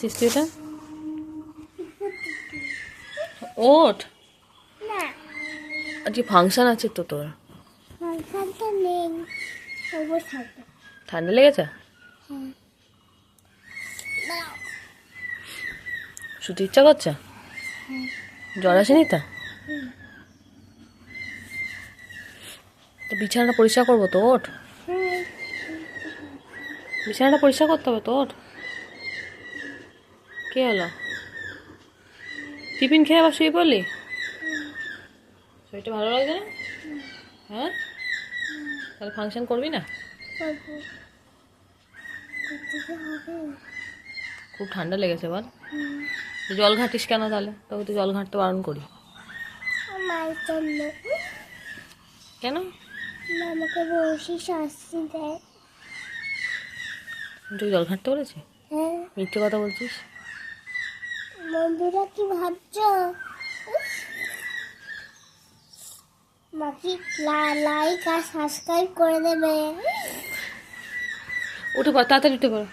করছিস তুই এটা? ওঠ, আজকে ফাংশন আছে তো তোর। ঠান্ডা লেগেছে? শুতে ইচ্ছা করছে? জ্বর আসেনি তো? বিছানাটা পরিষ্কার করবো তো, ওঠ। বিছানাটা পরিষ্কার করতে হবে তো, ওঠ। কে হলো? টিফিন খেয়ে আবার শুয়ে পড়লি? শরীরটা ভালো লাগছে না? হ্যাঁ, তাহলে ফাংশন করবি না? খুব ঠান্ডা লেগেছে বল। জল ঘাঁটিস কেন তাহলে? তোকে তো জল ঘাঁটতে বারণ করি। কেন? আমাকে বেশি শাস্তি দেয়। তুই জল ঘাঁটতে বলেছি? হ্যাঁ। মিথ্যে কথা বলছিস। বন্ধুরা কি ভাবছো? বাকি লাইক আর সাবস্ক্রাইব করে দেবে। উঠে পড়, তাড়াতাড়ি উঠে পড়ো।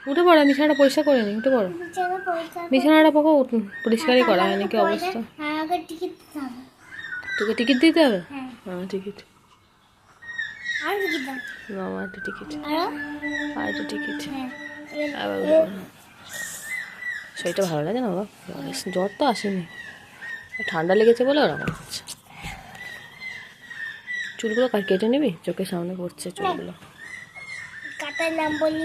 উঠে পড়ো, বিছানাটা পরিষ্কার করে নি। উঠে পড়ো, বিছানাটা পোকা পরিষ্কারই করা হয়নি। কি অবস্থা? আগে টিকিট দিতে হবে। তোকে টিকিট দিতে হবে? হ্যাঁ। হ্যাঁ, টিকিট। আর টিকিট দাও। না, আমার একটা টিকিট। আরো? আর একটা টিকিট। হ্যাঁ। আবার উঠে পড়ো। শরীরটা ভালো লাগে না বাবা? জ্বর তো আসেনি, ঠান্ডা লেগেছে বলে ওরকম হচ্ছে। চুলগুলো কেটে নিবি, চোখের সামনে পড়ছে চুলগুলো। কাটার নাম বলি।